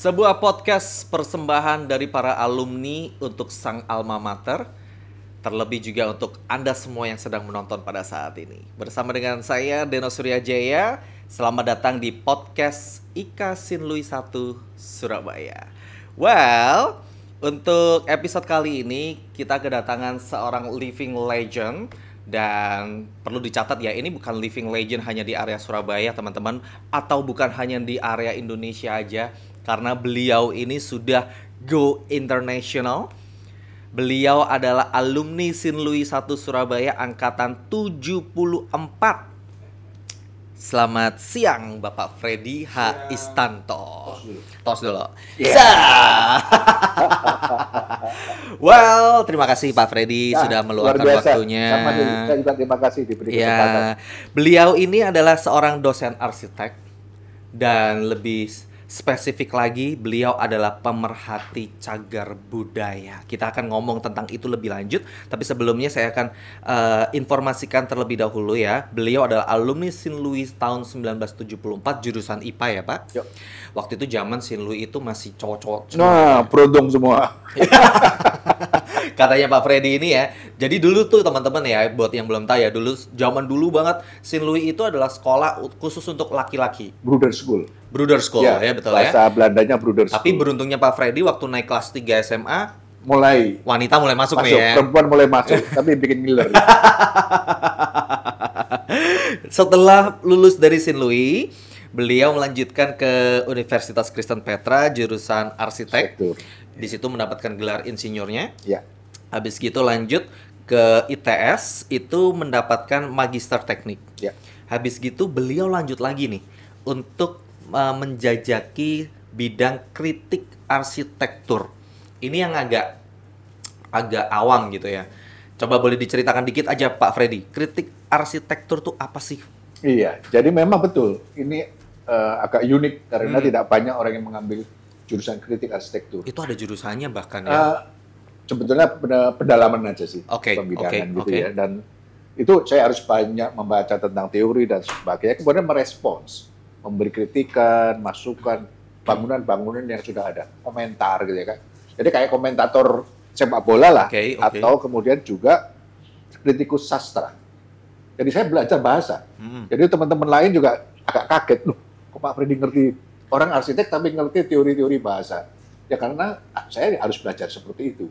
Sebuah podcast persembahan dari para alumni untuk sang alma mater, terlebih juga untuk Anda semua yang sedang menonton pada saat ini. Bersama dengan saya, Deno Suryajaya, selamat datang di podcast IKA Sinlui 1 Surabaya. Well, untuk episode kali ini kita kedatangan seorang living legend. Dan perlu dicatat ya, ini bukan living legend hanya di area Surabaya teman-teman, atau bukan hanya di area Indonesia aja, karena beliau ini sudah go international. Beliau adalah alumni Sinlui 1 Surabaya angkatan 74. Selamat siang Bapak Freddy H. Istanto. Tos dulu. Well, terima kasih Pak Freddy sudah meluangkan waktunya. Sama saya juga terima kasih diberi kesempatan. Beliau ini adalah seorang dosen arsitek dan lebih spesifik lagi, beliau adalah pemerhati cagar budaya. Kita akan ngomong tentang itu lebih lanjut, tapi sebelumnya saya akan informasikan terlebih dahulu ya. Beliau adalah alumni Sinlui tahun 1974, jurusan IPA ya Pak. Yuk. Waktu itu zaman Sinlui itu masih cowok-cowok. Nah, beruntung semua. Katanya Pak Freddy ini ya. Jadi dulu tuh teman-teman ya, buat yang belum tahu ya, zaman dulu banget Sinlui itu adalah sekolah khusus untuk laki-laki. Bruder School. Bruder School ya betul ya. Bahasa Belandanya Bruder School. Tapi beruntungnya Pak Freddy waktu naik kelas 3 SMA wanita mulai masuk nih ya. Perempuan mulai masuk, tapi bikin ngiler. Setelah lulus dari Sinlui, beliau melanjutkan ke Universitas Kristen Petra jurusan arsitek. Di situ mendapatkan gelar insinyurnya. Ya. Habis gitu lanjut ke ITS, itu mendapatkan magister teknik. Ya. Habis gitu beliau lanjut lagi nih untuk menjajaki bidang kritik arsitektur. Ini yang agak awam gitu ya. Coba boleh diceritakan dikit aja Pak Freddy, kritik arsitektur tuh apa sih? Iya, jadi memang betul. Ini agak unik karena tidak banyak orang yang mengambil jurusan kritik arsitektur. Itu ada jurusannya bahkan ya? Sebetulnya pendalaman aja sih, pembidangan gitu ya. Dan itu saya harus banyak membaca tentang teori dan sebagainya, kemudian merespons, memberi kritikan, masukan, bangunan-bangunan yang sudah ada, komentar gitu ya kan. Jadi kayak komentator sepak bola lah, atau kemudian juga kritikus sastra. Jadi saya belajar bahasa. Jadi teman-teman lain juga agak kaget, loh kok Pak Freddy ngerti, orang arsitek tapi ngerti teori-teori bahasa. Ya karena saya harus belajar seperti itu.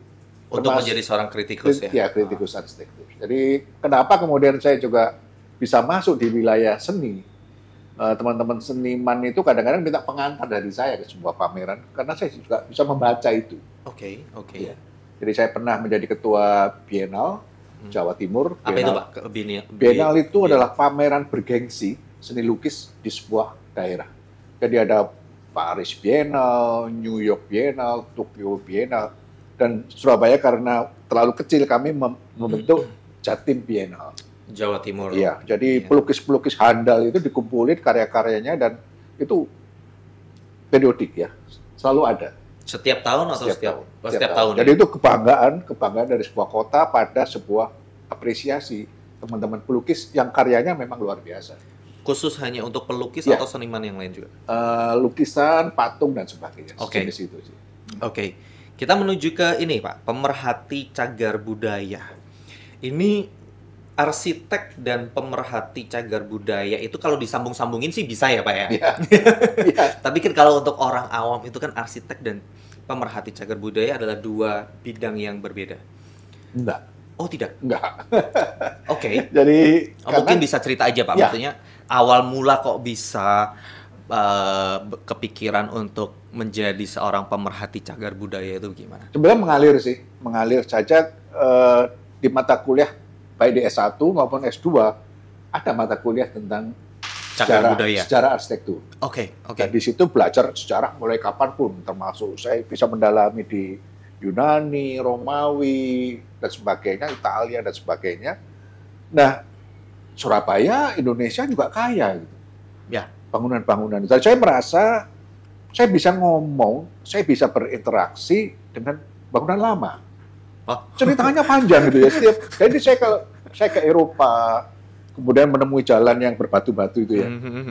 Untuk menjadi seorang kritikus ya? Ya, kritikus arsitektur. Jadi kenapa kemudian saya juga bisa masuk di wilayah seni. Teman-teman seniman itu kadang-kadang minta pengantar dari saya ke sebuah pameran, karena saya juga bisa membaca itu. Oke. Ya. Jadi saya pernah menjadi ketua Biennale Jawa Timur. Apa itu Pak? Biennale itu adalah pameran bergengsi seni lukis di sebuah daerah. Jadi ada Paris Biennale, New York Biennale, Tokyo Biennale, dan Surabaya karena terlalu kecil kami membentuk Jatim Biennale. Jawa Timur. Iya, jadi pelukis-pelukis handal itu dikumpulin karya-karyanya dan itu periodik ya, selalu ada. Setiap tahun atau setiap tahun? Jadi itu kebanggaan dari sebuah kota pada sebuah apresiasi teman-teman pelukis yang karyanya memang luar biasa. Khusus hanya untuk pelukis atau seniman yang lain juga? Lukisan, patung dan sebagainya. Oke. Situ sih. Oke. Kita menuju ke ini Pak, pemerhati cagar budaya. Ini arsitek dan pemerhati cagar budaya itu kalau disambung-sambungin sih bisa ya Pak ya? Iya. Tapi kan kalau untuk orang awam itu kan arsitek dan pemerhati cagar budaya adalah dua bidang yang berbeda. Enggak. Oh tidak? Enggak. Oke. Jadi mungkin bisa cerita aja Pak, maksudnya awal mula kok bisa kepikiran untuk menjadi seorang pemerhati cagar budaya itu gimana? Sebenarnya mengalir saja di mata kuliah baik di S1 maupun S2 ada mata kuliah tentang sejarah arsitektur. Oke. Dan di situ belajar sejarah mulai kapanpun, termasuk saya bisa mendalami di Yunani, Romawi dan sebagainya, Italia dan sebagainya. Nah, Surabaya, Indonesia juga kaya gitu. Ya. Bangunan-bangunan. Dan saya merasa saya bisa ngomong, saya bisa berinteraksi dengan bangunan lama. Ceritanya panjang gitu ya. Jadi saya kalau saya ke Eropa, kemudian menemui jalan yang berbatu-batu itu ya.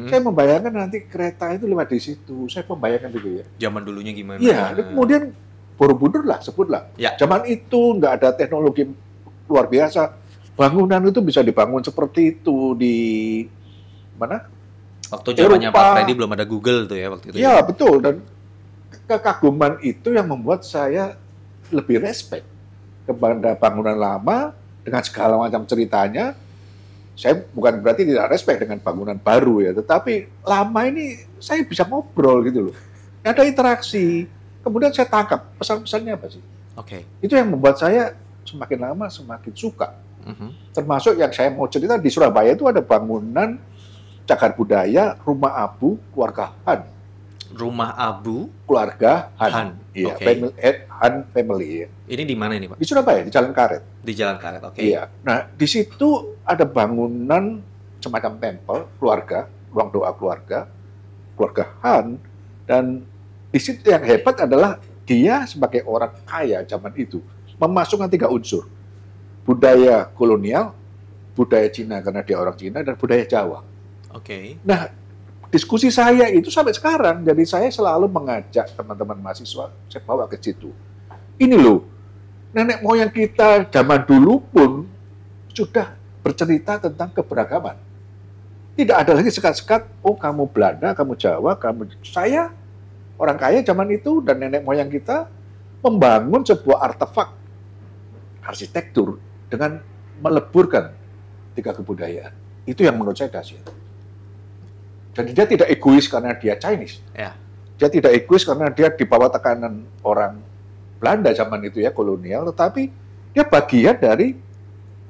Saya membayangkan nanti kereta itu lewat di situ. Saya membayangkan itu ya. Zaman dulunya gimana? Iya, kemudian Borobudur lah, sebutlah. Ya. Zaman itu nggak ada teknologi luar biasa. Bangunan itu bisa dibangun seperti itu di mana? Waktu zamannya Pak Freddy belum ada Google tuh ya waktu itu. Iya, betul. Dan kekaguman itu yang membuat saya lebih respect kepada bangunan lama dengan segala macam ceritanya. Saya bukan berarti tidak respect dengan bangunan baru ya, tetapi lama ini saya bisa ngobrol gitu loh. Ada interaksi. Kemudian saya tangkap pesan-pesannya apa sih. Oke. Itu yang membuat saya semakin lama semakin suka. Termasuk yang saya mau cerita di Surabaya itu ada bangunan cagar budaya Rumah Abu Keluarga Han. Rumah Abu Keluarga Han. Iya, okay. Han family. Ya. Ini di mana ini, Pak? Di Surabaya, di Jalan Karet. Di Jalan Karet, oke. Iya. Nah, di situ ada bangunan semacam tempel keluarga, ruang doa keluarga Han, dan di situ yang hebat adalah dia sebagai orang kaya zaman itu memasukkan 3 unsur. Budaya kolonial, budaya Cina karena dia orang Cina, dan budaya Jawa. Oke. Nah, diskusi saya itu sampai sekarang, jadi saya selalu mengajak teman-teman mahasiswa, saya bawa ke situ. Ini loh, nenek moyang kita zaman dulu pun sudah bercerita tentang keberagaman. Tidak ada lagi sekat-sekat, oh kamu Belanda, kamu Jawa, saya orang kaya zaman itu dan nenek moyang kita membangun sebuah artefak arsitektur dengan meleburkan 3 kebudayaan. Itu yang menurut saya dahsyat. Jadi dia tidak egois karena dia Chinese. Ya. Dia tidak egois karena dia di bawah tekanan orang Belanda zaman itu ya, kolonial, tetapi dia bagian dari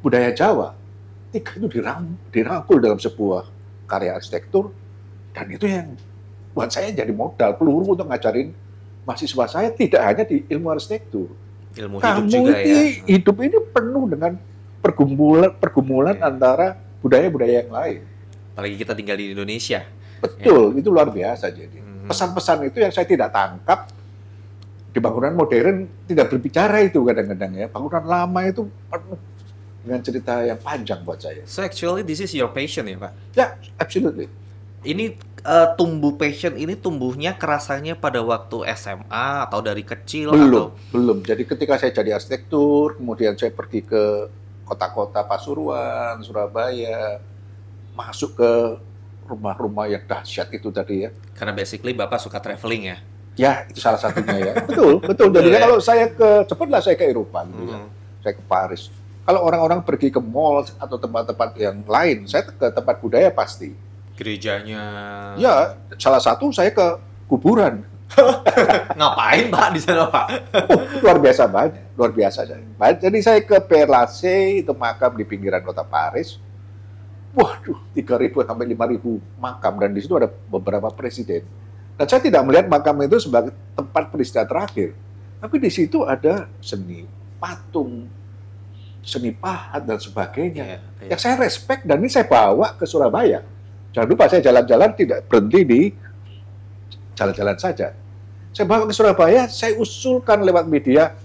budaya Jawa. 3 itu dirangkul dalam sebuah karya arsitektur, dan itu yang buat saya jadi modal peluru untuk ngajarin mahasiswa saya tidak hanya di ilmu arsitektur. Ilmu hidup juga ya. Hidup ini penuh dengan pergumulan antara budaya-budaya yang lain. Apalagi kita tinggal di Indonesia. Betul, ya. Itu luar biasa jadi. Pesan-pesan itu yang saya tidak tangkap di bangunan modern tidak berbicara itu kadang-kadang ya. Bangunan lama itu penuh dengan cerita yang panjang buat saya. So actually this is your passion ya, Pak? Ya, absolutely. Ini passion ini tumbuhnya kerasanya pada waktu SMA atau dari kecil? Belum. Jadi ketika saya jadi arsitektur, kemudian saya pergi ke kota-kota Pasuruan, Surabaya, masuk ke rumah-rumah yang dahsyat itu tadi ya. Karena basically Bapak suka traveling ya? Ya, itu salah satunya ya. Betul. Jadi kalau saya cepatlah saya ke Eropa gitu ya. Saya ke Paris. Kalau orang-orang pergi ke mall atau tempat-tempat yang lain, saya ke tempat budaya pasti. Gerejanya? Ya, salah satu saya ke kuburan. Ngapain Pak di sana Pak? Luar biasa banyak, luar biasa. Jadi saya ke Père Lachaise, itu makam di pinggiran kota Paris. Waduh, 3.000 sampai 5.000 makam, dan di situ ada beberapa presiden. Dan saya tidak melihat makam itu sebagai tempat peristiwa terakhir, tapi di situ ada seni patung, seni pahat dan sebagainya. Yang saya respect dan ini saya bawa ke Surabaya. Jangan lupa saya jalan-jalan tidak berhenti di jalan-jalan saja. Saya bawa ke Surabaya, saya usulkan lewat media,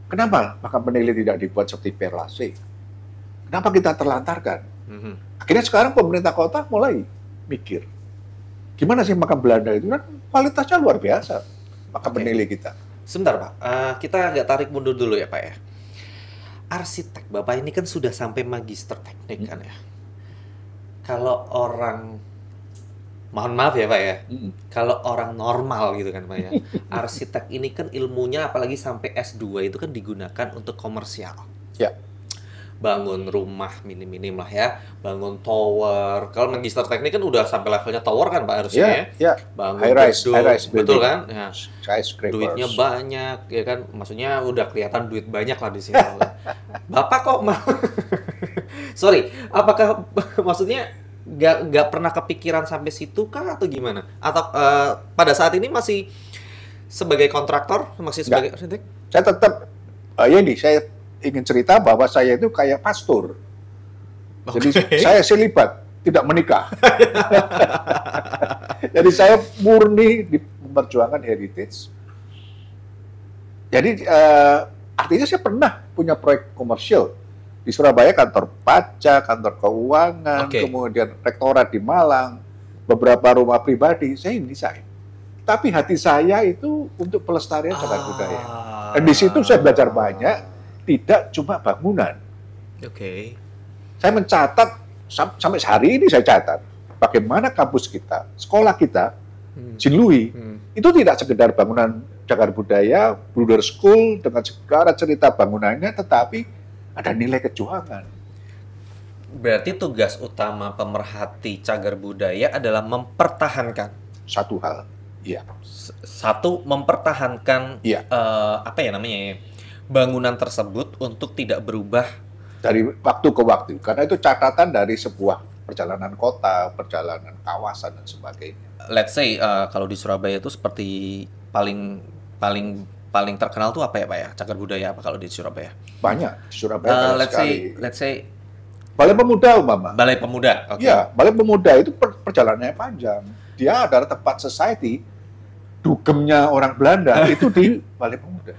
kenapa makam penilai tidak dibuat seperti Père Lachaise? Kenapa kita terlantarkan? Akhirnya sekarang pemerintah kota mulai mikir, gimana sih makam Belanda itu? Kan kualitasnya luar biasa, makam penilai kita. Sebentar Pak, kita agak tarik mundur dulu ya Pak ya. Arsitek Bapak ini kan sudah sampai magister teknik kan ya. Kalau orang, mohon maaf ya Pak ya, kalau orang normal gitu kan Pak ya, arsitek ini kan ilmunya apalagi sampai S2 itu kan digunakan untuk komersial. Ya. Bangun rumah minim-minim lah ya, bangun tower. Kalau magister teknik kan udah sampai levelnya tower kan Pak harusnya ya. Bangun high-rise betul kan? Ya. Skyscrapers. Duitnya banyak ya kan, maksudnya udah kelihatan duit banyak lah di sini. Bapak kok sorry, apakah maksudnya nggak pernah kepikiran sampai situ kah atau gimana? Atau pada saat ini masih sebagai kontraktor, masih sebagai arsitek? Saya tetap, saya ingin cerita bahwa saya itu kayak pastor. Jadi saya selibat, tidak menikah. Jadi saya murni memperjuangkan heritage. Jadi artinya saya pernah punya proyek komersial Di Surabaya kantor pajak, kantor keuangan, kemudian rektorat di Malang, beberapa rumah pribadi, saya yang desain. Tapi hati saya itu untuk pelestarian cagar budaya. Dan di situ saya belajar banyak, tidak cuma bangunan. Saya mencatat, sampai hari ini saya catat, bagaimana kampus kita, sekolah kita, Jinlui, itu tidak sekedar bangunan cagar budaya, Bruder School, dengan segala cerita bangunannya, tetapi ada nilai kejuangan. Berarti tugas utama pemerhati cagar budaya adalah mempertahankan satu hal, iya. Satu, mempertahankan apa ya namanya, bangunan tersebut untuk tidak berubah dari waktu ke waktu. Karena itu catatan dari sebuah perjalanan kota, perjalanan kawasan dan sebagainya. Let's say kalau di Surabaya itu seperti paling terkenal tuh apa ya Pak ya? Cagar budaya apa kalau di Surabaya? Banyak di Surabaya. Let's say Balai Pemuda umpama. Balai Pemuda. Ya, Balai Pemuda itu perjalanannya panjang. Dia adalah tempat society, dugemnya orang Belanda itu di Balai Pemuda.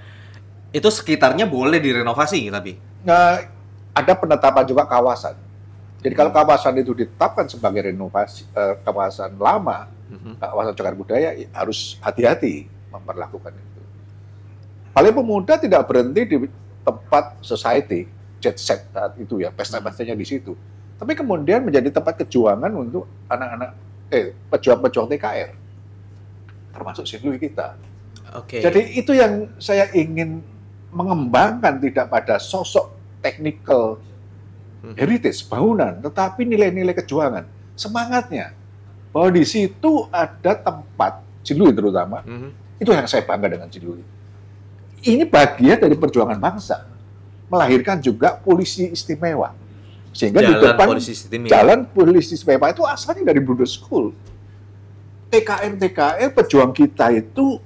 Itu sekitarnya boleh direnovasi tapi? Nah, ada penetapan juga kawasan. Jadi kalau kawasan itu ditetapkan sebagai renovasi kawasan lama, kawasan cagar budaya, harus hati-hati memperlakukan itu. Balai Pemuda tidak berhenti di tempat society, jet set saat itu ya, pesta-pestanya di situ. Tapi kemudian menjadi tempat kejuangan untuk anak-anak, pejuang-pejuang TKR, termasuk Jinlui kita. Jadi itu yang saya ingin mengembangkan, tidak pada sosok technical heritage, bangunan, tetapi nilai-nilai kejuangan, semangatnya. Bahwa di situ ada tempat, Jinlui terutama, itu yang saya bangga dengan Jinlui. Ini bagian dari perjuangan bangsa, melahirkan juga polisi istimewa. Sehingga di depan jalan polisi istimewa itu asalnya dari Bruder School. TKR pejuang kita itu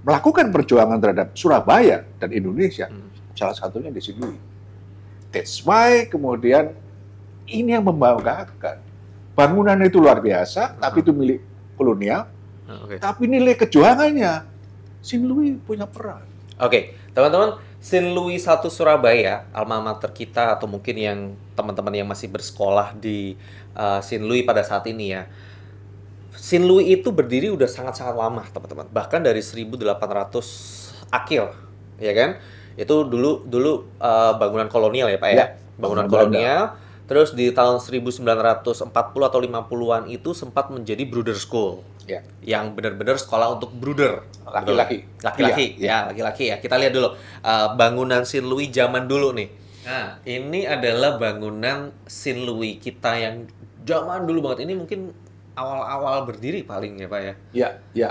melakukan perjuangan terhadap Surabaya dan Indonesia. Salah satunya di sini. That's why kemudian ini yang membanggakan. Bangunan itu luar biasa, tapi itu milik kolonial. Tapi nilai kejuangannya, Jinlui punya peran. Teman-teman, Jinlui 1 Surabaya, alma mater kita, atau mungkin yang teman-teman yang masih bersekolah di Jinlui pada saat ini ya. Jinlui itu berdiri udah sangat-sangat lama, teman-teman. Bahkan dari 1800 akhir, ya kan? Itu dulu bangunan kolonial ya, Pak ya? Bangunan kolonial. Terus di tahun 1940 atau 50-an itu sempat menjadi Bruder School. Yang benar-benar sekolah untuk bruder. Laki-laki. Laki-laki ya. Kita lihat dulu bangunan Jinlui zaman dulu nih. Nah, ini adalah bangunan Jinlui kita yang zaman dulu banget. Ini mungkin awal-awal berdiri paling ya, Pak ya? Iya.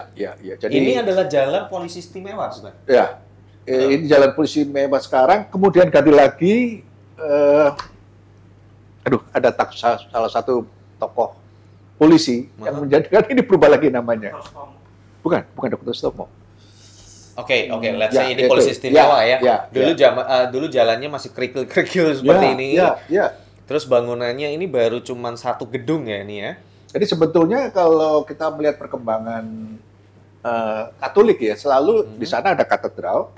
Jadi ini adalah jalan polisi istimewa, Pak. Ya. Ini jalan polisi istimewa sekarang, kemudian ganti lagi ada salah satu tokoh polisi yang menjadikan ini berubah lagi namanya. Bukan Dr. Stomo. Let's say ini polisi istimewa ya. Dulu jalannya masih kerikil-kerikil seperti ini. Terus bangunannya ini baru cuman satu gedung ya ini ya. Jadi sebetulnya kalau kita melihat perkembangan Katolik ya, selalu di sana ada katedral,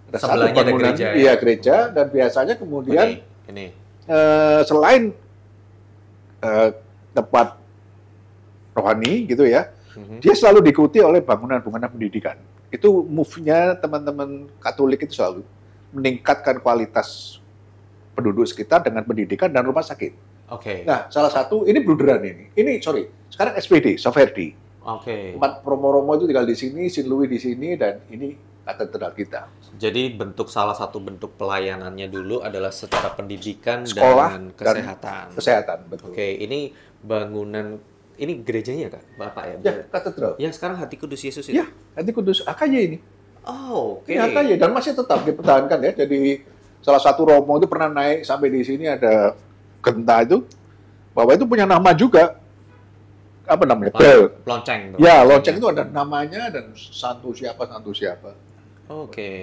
ada satu bangunan, gereja, dan biasanya kemudian selain tempat rohani gitu ya, dia selalu diikuti oleh bangunan-bangunan pendidikan. Itu move-nya teman-teman Katolik itu selalu meningkatkan kualitas penduduk sekitar dengan pendidikan dan rumah sakit. Nah, salah satu ini bruderan ini. Sekarang SPD, Soferdi. Tempat Romo-Romo itu tinggal di sini, Jinlui di sini, dan ini katedral kita. Jadi salah satu bentuk pelayanannya dulu adalah secara pendidikan, sekolah, dan kesehatan. Kesehatan, betul. Ini bangunan, ini gerejanya kan, Bapak ya? Ya, katedral. Yang sekarang Hati Kudus Yesus itu? Ya, Hati Kudus AKY ini. Ini AKY, dan masih tetap dipertahankan ya. Jadi salah satu Romo itu pernah naik sampai di sini ada genta itu, bahwa itu punya nama juga. Apa namanya? Bel. Lonceng. Ya, lonceng itu ada namanya dan santu siapa.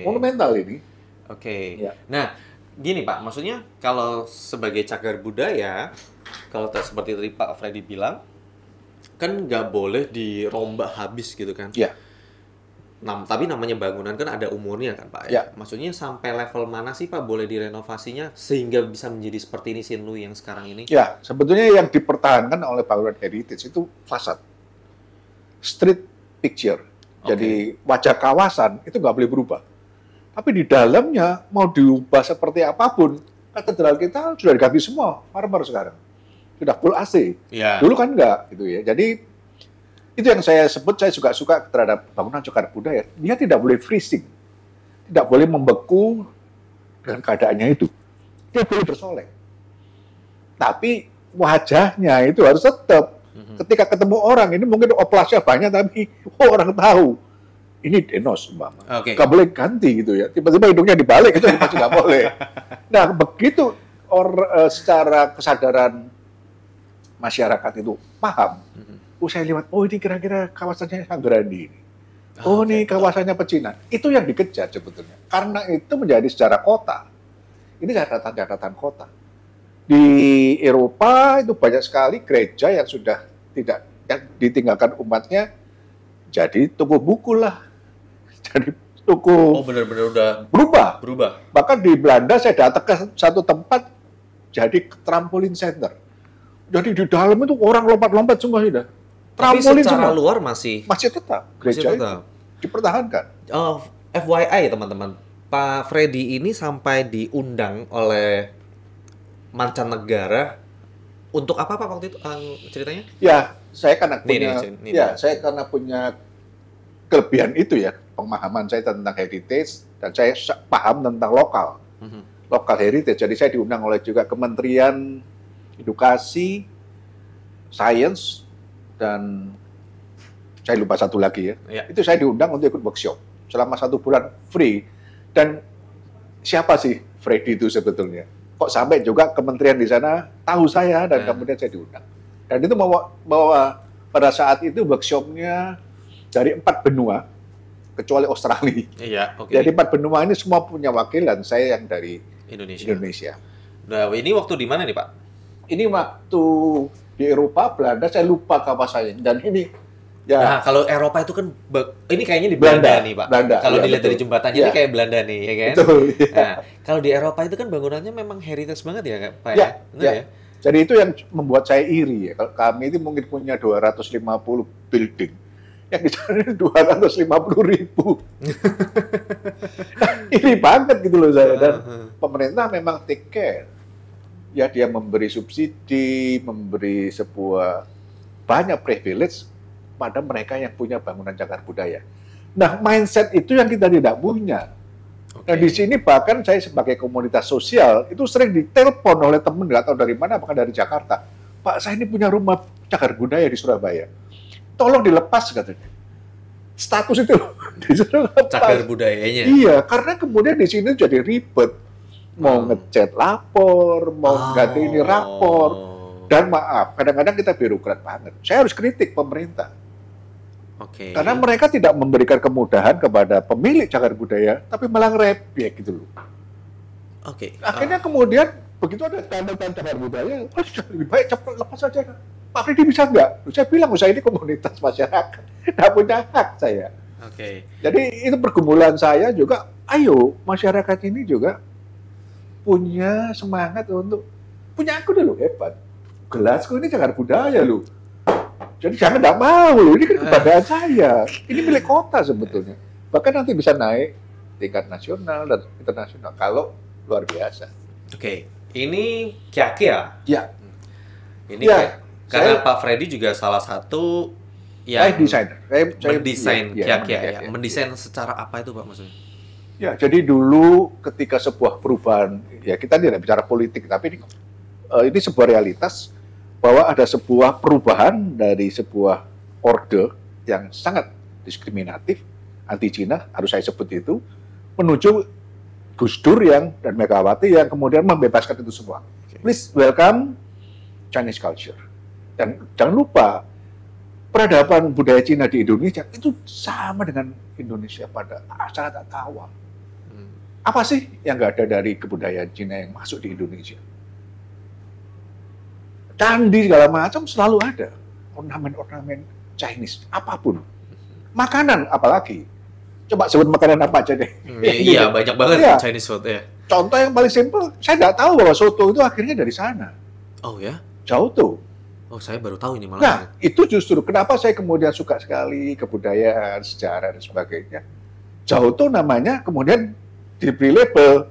Monumental ini. Ya. Nah, gini Pak, maksudnya kalau sebagai cagar budaya, kalau seperti tadi Pak Freddy bilang, kan nggak boleh dirombak habis gitu kan? Iya. Nah, tapi namanya bangunan kan ada umurnya kan Pak ya? Maksudnya sampai level mana sih Pak boleh direnovasinya sehingga bisa menjadi seperti ini Sinlu yang sekarang ini? Ya, sebetulnya yang dipertahankan oleh bangunan heritage itu fasad. Street picture. Jadi wajah kawasan itu nggak boleh berubah. Tapi di dalamnya mau diubah seperti apapun, katedral kita sudah diganti semua, marmer sekarang. Sudah full AC. Dulu kan enggak gitu ya. Jadi itu yang saya sebut, saya juga suka terhadap bangunan cagar budaya. Dia tidak boleh freezing, tidak boleh membeku dengan keadaannya itu. Dia boleh bersolek. Tapi wajahnya itu harus tetap. Ketika ketemu orang, ini mungkin oplasnya banyak, tapi orang tahu. Ini Denos, umpama. Nggak boleh ganti gitu ya. Tiba-tiba hidungnya dibalik, itu masih nggak boleh. Nah, begitu secara kesadaran masyarakat itu paham, saya lihat, oh ini kira-kira kawasannya Sanggarandi ini. Oh ini kawasannya Pecinan. Itu yang dikejar sebetulnya. Karena itu menjadi sejarah kota. Ini catatan-catatan kota. Di Eropa itu banyak sekali gereja yang sudah tidak yang ditinggalkan umatnya jadi toko buku lah. Jadi toko benar-benar udah berubah. Bahkan di Belanda saya datang ke satu tempat jadi trampolin center. Jadi di dalam itu orang lompat-lompat semua sudah. Tapi secara luar masih tetap gereja itu dipertahankan. FYI teman-teman, Pak Freddy ini sampai diundang oleh mancanegara untuk apa Pak waktu itu ceritanya? Ya, saya karena punya kelebihan itu ya, pemahaman saya tentang heritage dan saya paham tentang lokal heritage. Jadi saya diundang oleh juga Kementerian Edukasi, Sains, dan saya lupa satu lagi ya. Itu saya diundang untuk ikut workshop selama 1 bulan free. Dan siapa sih Freddy itu sebetulnya? Kok sampai juga kementerian di sana tahu saya dan kemudian saya diundang. Dan itu bahwa pada saat itu workshopnya dari 4 benua kecuali Australia. Jadi 4 benua ini semua punya wakil dan saya yang dari Indonesia. Nah, ini waktu di mana nih Pak? Ini waktu di Eropa, Belanda, saya lupa kawasannya. Dan ini, nah kalau Eropa itu kan, ini kayaknya di Belanda nih Pak. Kalau dilihat dari jembatannya ini kayak Belanda nih, ya kan? Betul, Nah, kalau di Eropa itu kan bangunannya memang heritage banget ya Pak? Ya. Jadi itu yang membuat saya iri ya. Kalau kami itu mungkin punya 250 building. Yang di sana 250.000. Iri banget gitu loh saya. Dan pemerintah memang take care. Ya dia memberi subsidi, memberi sebuah banyak privilege pada mereka yang punya bangunan cagar budaya. Nah, mindset itu yang kita tidak punya. Nah, di sini bahkan saya sebagai komunitas sosial itu sering ditelepon oleh teman nggak tahu dari mana, apakah dari Jakarta. Pak, saya ini punya rumah cagar budaya di Surabaya. Tolong dilepas katanya. Status itu disuruh lepas. Cagar budayanya. Iya, karena kemudian di sini jadi ribet. Mau ngechat lapor, mau ganti ini rapor. Dan maaf, kadang-kadang kita birokrat banget. Saya harus kritik pemerintah. Karena mereka tidak memberikan kemudahan kepada pemilik cagar budaya, tapi malah ngerepek gitu loh. Akhirnya kemudian, begitu ada tanda-tanda cagar budaya, lebih baik cepat lepas saja. Pak Freddy bisa nggak? Saya bilang, saya ini komunitas masyarakat. Nggak punya hak saya. Jadi itu pergumulan saya juga, ayo masyarakat ini juga punya semangat untuk punya aku dulu hebat. Gelasku ini cagar budaya loh. Jadi jangan nggak mau loh, ini kan kebanggaan saya. Ini milik kota sebetulnya. Bahkan nanti bisa naik tingkat nasional dan internasional kalau luar biasa. Ini Kya-Kya. Ya. Ini karena Pak Freddy juga salah satu yang desainer. Mendesain Kya-Kya. Mendesain secara apa itu Pak maksudnya? Ya, jadi dulu ketika sebuah perubahan, ya kita tidak bicara politik, tapi ini sebuah realitas bahwa ada sebuah perubahan dari sebuah orde yang sangat diskriminatif, anti-Cina, harus saya sebut itu, menuju Gus Dur dan Megawati yang kemudian membebaskan itu semua. Please welcome Chinese culture. Dan jangan lupa, peradaban budaya Cina di Indonesia itu sama dengan Indonesia pada saat awal. Apa sih yang nggak ada dari kebudayaan Cina yang masuk di Indonesia? Candi segala macam selalu ada. Ornamen-ornamen Chinese, apapun. Makanan apalagi. Coba sebut makanan apa aja deh. Iya, banyak banget ya. Chinese food ya. Contoh yang paling simpel, saya nggak tahu bahwa soto itu akhirnya dari sana. Oh ya? Jauh tuh. Oh, saya baru tahu ini malah. Nah, itu justru kenapa saya kemudian suka sekali kebudayaan, sejarah, dan sebagainya. Jauh tuh namanya kemudian diberi label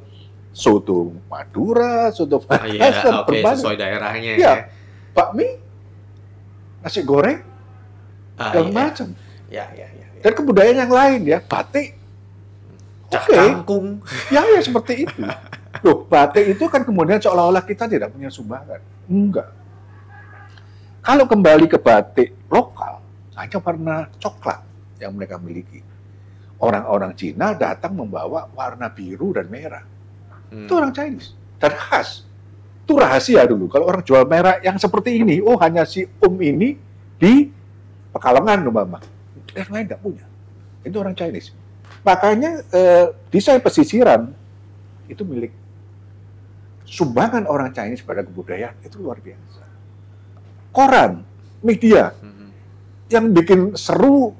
soto Madura, soto Padang, sesuai daerahnya. Ya, bakmi, nasi goreng, segala macam. Ya. Dan kebudayaan yang lain ya, batik, kangkung. Ya seperti itu. Loh, batik itu kan kemudian seolah-olah kita tidak punya sumbangan. Enggak. Kalau kembali ke batik lokal, hanya warna coklat yang mereka miliki. Orang-orang Cina datang membawa warna biru dan merah. Itu orang Chinese. Dan khas. Itu rahasia dulu. Kalau orang jual merah yang seperti ini, oh hanya si ini di Pekalongan, umpama. Yang lain nggak punya. Itu orang Chinese. Makanya desain pesisiran itu milik sumbangan orang Chinese pada kebudayaan itu luar biasa. Koran, media yang bikin seru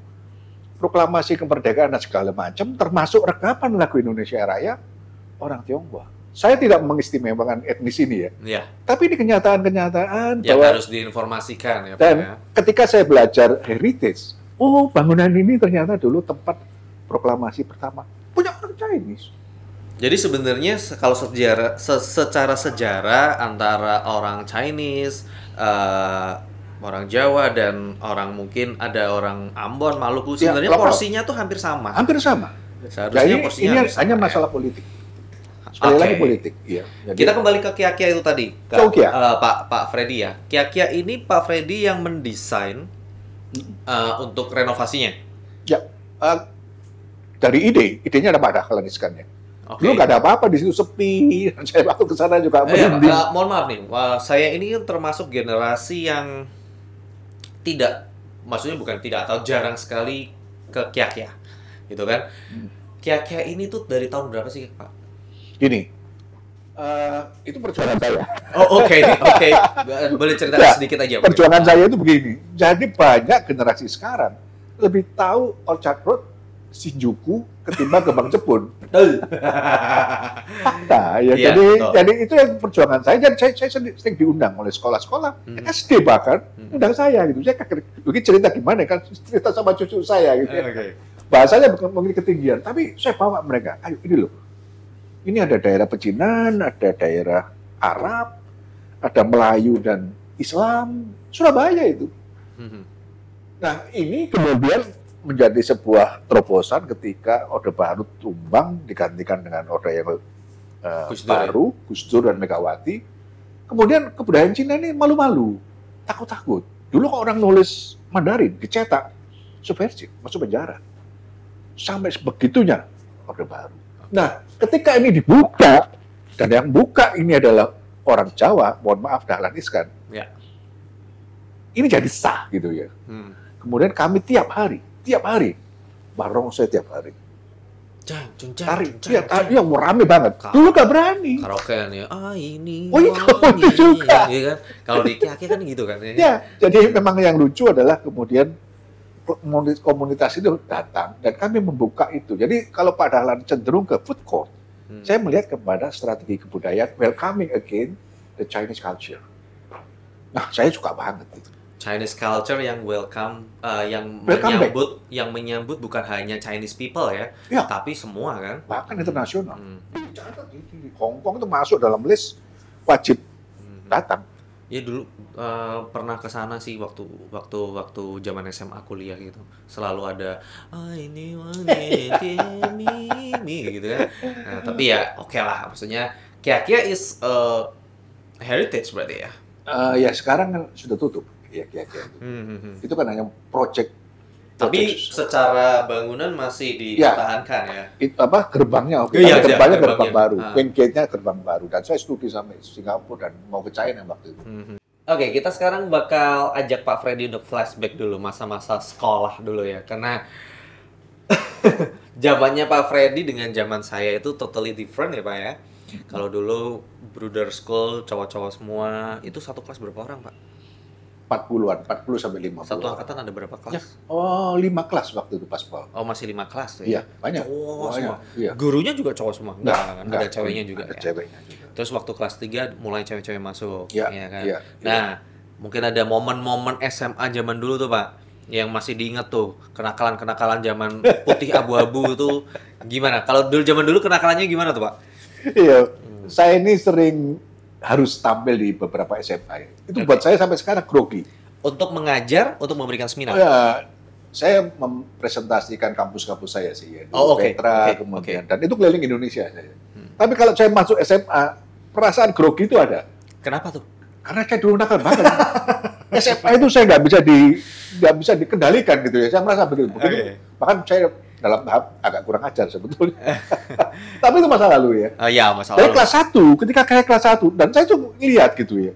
proklamasi kemerdekaan dan segala macam, termasuk rekapan lagu Indonesia Raya orang Tionghoa. Saya tidak mengistimewakan etnis ini ya. Tapi ini kenyataan-kenyataan yang bahwa harus diinformasikan ya. Dan ketika saya belajar heritage, oh bangunan ini ternyata dulu tempat proklamasi pertama punya orang Chinese. Jadi sebenarnya kalau secara sejarah antara orang Chinese, orang Jawa dan orang mungkin ada orang Ambon, Maluku, sebenarnya porsinya tuh hampir sama. Hampir sama. Seharusnya jadi porsinya ini hanya masalah politik. Sekali lagi politik. Iya. Jadi, kita kembali ke Kia-Kia itu tadi, Pak Freddy ya. Kia-Kia ini Pak Freddy yang mendesain untuk renovasinya. Ya, dari idenya ada Pak Dahlan Iskannya. Dulu nggak ada apa-apa di situ, sepi. Saya waktu ke sana juga merinding. Mohon maaf nih, saya ini termasuk generasi yang maksudnya bukan tidak, atau jarang sekali ke Kia-Kia, gitu kan? Kia-Kia ini tuh dari tahun berapa sih, Pak? Gini, itu perjuangan saya. Oh oke. Boleh cerita sedikit aja. Perjuangan saya itu begini. Jadi banyak generasi sekarang lebih tahu Orchard Road, Shinjuku ketimbang Kembang Jepun. Fakta ya. Jadi itu yang perjuangan saya. Dan saya sering diundang oleh sekolah-sekolah SD bahkan undang saya gitu. Saya begitu cerita gimana kan, cerita sama cucu saya gitu. Bahasanya bukan mungkin ketinggian, tapi saya bawa mereka. Ayo ini loh. Ini ada daerah pecinan, ada daerah Arab, ada Melayu dan Islam, Surabaya itu. Nah, ini kemudian menjadi sebuah terobosan ketika Orde Baru tumbang, digantikan dengan Orde yang baru, Gus Dur dan Megawati. Kemudian kebudayaan Cina ini malu-malu, takut-takut. Dulu kalau orang nulis Mandarin, dicetak, subversif, masuk penjara. Sampai sebegitunya Orde Baru. Nah, ketika ini dibuka, dan yang buka ini adalah orang Jawa, mohon maaf, Dahlan Iskan. Ya. Ini jadi sah gitu ya. Kemudian kami tiap hari, barongsai tiap hari. Iya, rame banget. Dulu gak berani. Karaokean ya, ini. Oh itu juga. Iya kan? Kalau di Kia-Kia kan gitu kan. Ya, jadi memang yang lucu adalah kemudian komunitas itu datang dan kami membuka itu. Jadi kalau Pak Dahlan cenderung ke food court, saya melihat kepada strategi kebudayaan welcoming again the Chinese culture. Nah, saya suka banget itu. Chinese culture yang welcome, yang menyambut bukan hanya Chinese people ya, tapi semua kan. Bahkan internasional. Di Hong Kong itu masuk dalam list wajib datang. Ya dulu pernah ke sana sih waktu zaman SMA kuliah gitu. Selalu ada ini gitu kan. Nah, tapi ya oke lah, maksudnya Kia-Kia is heritage berarti ya. Ya sekarang kan sudah tutup Kia-Kia itu. Itu kan hanya project. Tapi secara bangunan masih dipertahankan ya. Gerbangnya oke. Gerbangnya gerbang baru. Main gate-nya gerbang baru. Dan saya studi sama Singapura dan mau ke China waktu itu. Oke, kita sekarang bakal ajak Pak Freddy untuk flashback dulu masa-masa sekolah dulu ya. Karena zamannya Pak Freddy dengan zaman saya itu totally different ya Pak ya. Kalau dulu brother school, cowok-cowok semua, itu satu kelas berapa orang Pak? 40-an, 40 sampai 50. Satu angkatan ada berapa kelas? Ya. Oh, 5 kelas waktu itu pas Pol. Oh, masih 5 kelas tuh ya? Iya, banyak. Cowok semua. Iya. Gurunya juga cowok semua? Enggak, ada ceweknya juga. Ada ceweknya juga. Terus waktu kelas 3 mulai cewek-cewek masuk, ya kan? Iya. Nah, mungkin ada momen-momen SMA zaman dulu tuh, Pak, yang masih diingat tuh, kenakalan-kenakalan zaman putih abu-abu tuh gimana? Kalau zaman dulu kenakalannya gimana tuh, Pak? Iya, saya ini sering harus tampil di beberapa SMA. Itu buat saya sampai sekarang grogi. Untuk mengajar, untuk memberikan seminar? Ya, saya mempresentasikan kampus-kampus saya sih. Ya. Petra, kemudian. Dan itu keliling Indonesia saya. Tapi kalau saya masuk SMA, perasaan grogi itu ada. Kenapa tuh? Karena saya dulu nakal banget. SMA itu saya nggak bisa dikendalikan gitu ya. Saya merasa begitu. Bahkan saya dalam tahap agak kurang ajar sebetulnya. Tapi itu masa lalu ya. Ya, masa lalu. Dari kelas 1, ketika saya kelas 1, dan saya tuh lihat gitu ya.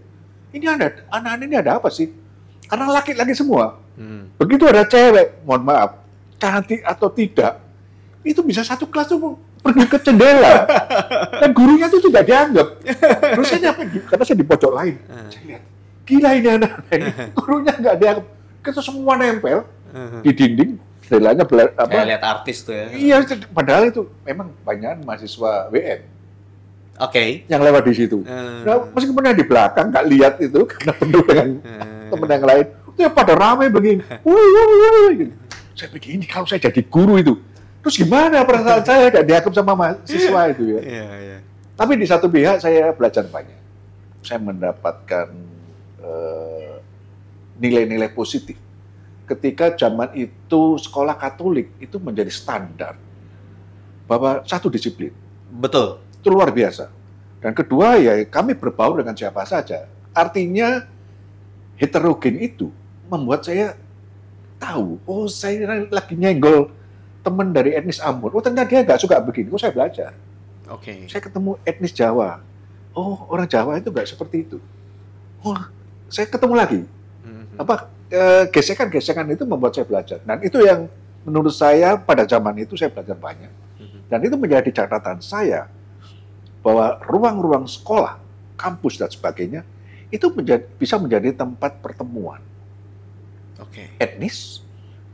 Ini anak-anak ini ada apa sih? Karena laki-laki semua. Begitu ada cewek, mohon maaf, cantik atau tidak, itu bisa satu kelas tuh pergi ke jendela. Dan gurunya tuh tidak dianggap. Terus saya karena saya di pojok lain. Saya lihat, gila ini anak-anak ini. Gurunya nggak dianggap. Kita semua nempel di dinding. Istilahnya kayak lihat artis tuh ya. Iya, padahal itu memang banyak mahasiswa WM. Oke. Yang lewat di situ. Nah, meskipun yang di belakang nggak lihat itu karena penuh dengan teman yang lain. Itu ya pada ramai begini. Gitu. Saya pikir ini kalau saya jadi guru itu, terus gimana perasaan saya nggak dianggap sama mahasiswa itu ya. Iya. Tapi di satu pihak saya belajar banyak. Saya mendapatkan nilai-nilai positif. Ketika zaman itu sekolah Katolik itu menjadi standar bahwa satu disiplin. Betul. Itu luar biasa. Dan kedua ya kami berbaur dengan siapa saja. Artinya heterogen itu membuat saya tahu, oh saya lagi nyenggol teman dari etnis Ambon. Oh ternyata dia nggak suka begini. Oh saya belajar. Oke. Saya ketemu etnis Jawa. Oh orang Jawa itu nggak seperti itu. Oh saya ketemu lagi. Gesekan-gesekan itu membuat saya belajar. Dan itu yang menurut saya pada zaman itu saya belajar banyak. Dan itu menjadi catatan saya bahwa ruang-ruang sekolah, kampus dan sebagainya itu bisa menjadi tempat pertemuan. Etnis,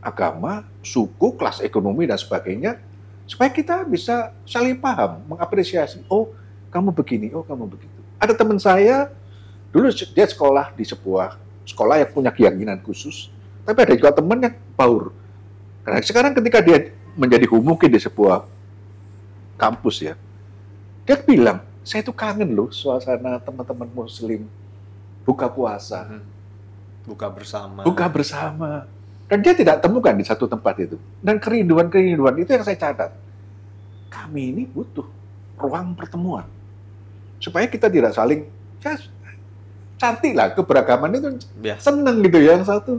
agama, suku, kelas ekonomi dan sebagainya supaya kita bisa saling paham, mengapresiasi. Oh, kamu begini, oh kamu begitu. Ada teman saya dulu dia sekolah di sebuah sekolah yang punya keyakinan khusus, tapi ada juga teman yang baur. Karena sekarang ketika dia menjadi mungkin di sebuah kampus ya, dia bilang, saya itu kangen loh suasana teman-teman Muslim buka puasa, buka bersama. Dan dia tidak temukan di satu tempat itu. Dan kerinduan itu yang saya catat. Kami ini butuh ruang pertemuan supaya kita tidak saling cantik lah, keberagaman itu seneng gitu ya. Yang satu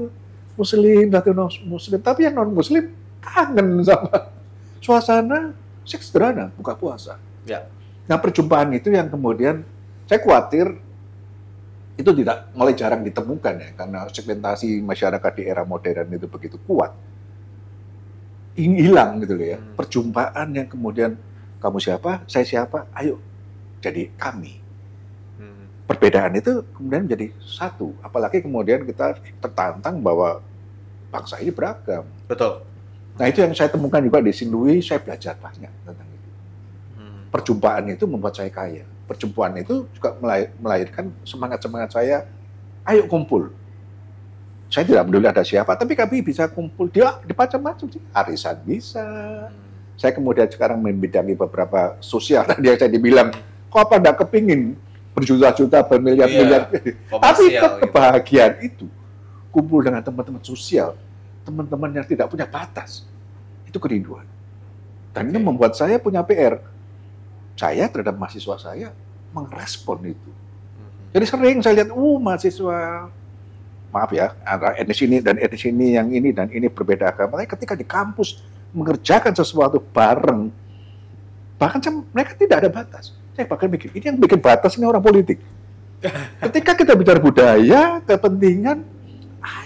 Muslim, satu non-Muslim. Tapi yang non-Muslim kangen sama suasana sederhana, buka puasa. Ya. Nah perjumpaan itu yang kemudian saya khawatir itu mulai jarang ditemukan ya. Karena segmentasi masyarakat di era modern itu begitu kuat. Hilang gitu loh ya. Perjumpaan yang kemudian kamu siapa, saya siapa, ayo jadi kami. Perbedaan itu kemudian menjadi satu. Apalagi kemudian kita tertantang bahwa bangsa ini beragam. Betul. Nah itu yang saya temukan juga di Sindui, saya belajar banyak tentang itu. Perjumpaan itu membuat saya kaya. Perjumpaan itu juga melahirkan semangat-semangat saya, ayo kumpul. Saya tidak peduli ada siapa, tapi kami bisa kumpul di macam-macam sih. Arisan bisa. Saya kemudian sekarang membidangi beberapa sosial. Tadi yang saya dibilang, kok apa enggak kepingin berjuta-juta, bermiliar-miliar. Tapi kebahagiaan itu, kumpul dengan teman-teman sosial, teman-teman yang tidak punya batas, itu kerinduan. Dan ini membuat saya punya PR. Saya terhadap mahasiswa saya merespon itu. Jadi sering saya lihat, mahasiswa, maaf ya, antara etnis ini dan etnis ini, yang ini dan ini berbeda agama. Tapi ketika di kampus mengerjakan sesuatu bareng, bahkan mereka tidak ada batas. Saya bahkan mikir, ini yang bikin batas ini orang politik. Ketika kita bicara budaya, kepentingan,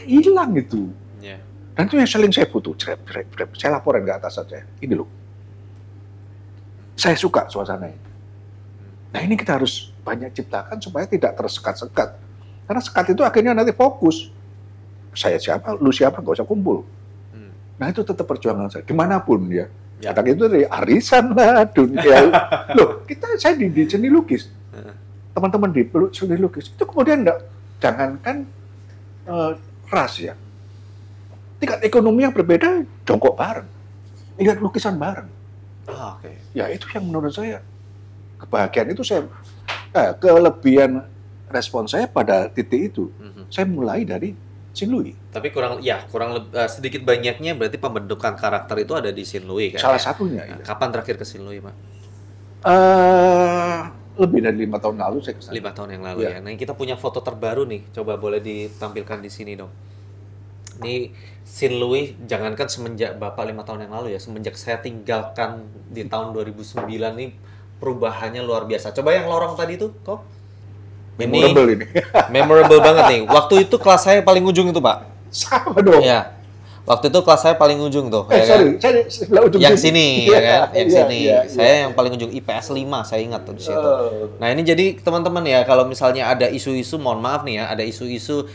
hilang itu. Dan itu yang saling saya butuh. Saya laporan ke atasan saya, ini loh. Saya suka suasana ini. Nah ini kita harus banyak ciptakan supaya tidak tersekat-sekat. Karena sekat itu akhirnya nanti fokus. saya siapa, lu siapa, nggak usah kumpul. Nah itu tetap perjuangan saya, dimanapun ya. Kadang itu dari arisan lah, dunia. Loh, saya di seni lukis. Teman-teman di seni lukis, itu kemudian jangankan ras ya. Tingkat ekonomi yang berbeda, jongkok bareng. Lihat lukisan bareng. Ya itu yang menurut saya, kebahagiaan itu kelebihan respon saya pada titik itu. Saya mulai dari Sin Lui. Tapi sedikit banyaknya berarti pembentukan karakter itu ada di Sin Lui kan? Salah satunya. Nah, kapan terakhir ke Sin Lui, Pak? Lebih dari 5 tahun lalu saya kesana. 5 tahun yang lalu ya. Nah, kita punya foto terbaru nih. Coba boleh ditampilkan di sini dong. Ini Sin Lui, jangankan semenjak Bapak 5 tahun yang lalu ya, semenjak saya tinggalkan di tahun 2009 nih, perubahannya luar biasa. Coba yang lorong tadi tuh, kok? Memorable ini. Memorable banget nih. Waktu itu kelas saya paling ujung itu, Pak. Sama dong. Ya. Waktu itu kelas saya paling ujung tuh. Sorry, saya sebelah ujung. Yang sini, ya kan? Yang sini. Saya yang paling ujung IPS 5, saya ingat tuh di situ. Nah, ini jadi teman-teman ya, kalau misalnya ada isu-isu, mohon maaf nih ya, ada isu-isu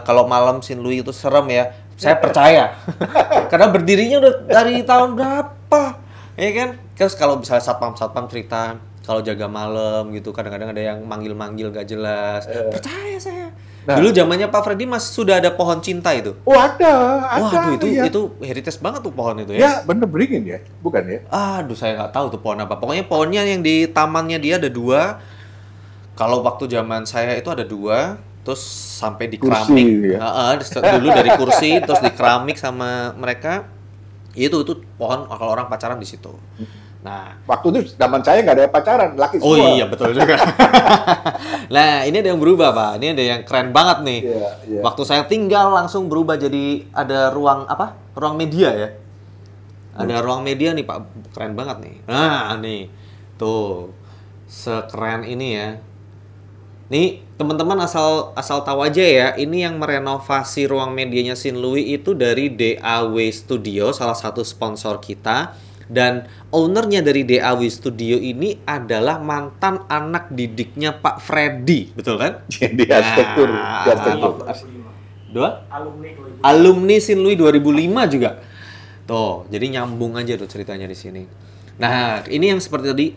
kalau malam Sin Lui itu serem ya. Saya percaya. Karena berdirinya udah dari tahun berapa? Ya kan? Terus kalau misalnya satpam cerita, kalau jaga malam gitu, kadang-kadang ada yang manggil-manggil gak jelas. Percaya saya. Nah, dulu zamannya Pak Freddy sudah ada pohon cinta itu. Oh ada. Waduh, itu heritage banget tuh pohon itu ya. Ya, bener beringin ya, bukan ya? Aduh, saya nggak tahu tuh pohon apa. Pokoknya pohonnya yang di tamannya dia ada 2. Kalau waktu zaman saya itu ada 2, terus sampai di keramik. Ya? Dulu dari kursi, terus di keramik sama mereka. Itu pohon kalau orang pacaran di situ. Nah, waktu itu zaman saya nggak ada pacaran, laki semua. Oh iya, betul juga. Nah, ini ada yang berubah, Pak. Ini ada yang keren banget nih. Waktu saya tinggal langsung berubah jadi ada ruang apa? Ruang media ya. Ada ruang media nih, Pak. Keren banget nih. Nah, nih. Tuh. Sekeren ini ya. Nih, teman-teman asal tahu aja ya, ini yang merenovasi ruang medianya Sin Lui itu dari DAW Studio, salah satu sponsor kita. Dan ownernya dari DAW Studio ini adalah mantan anak didiknya Pak Freddy, betul kan? Di arsitektur. Alumni Sin Lui 2005 juga. Tuh, jadi nyambung aja tuh ceritanya di sini. Nah, ini yang seperti tadi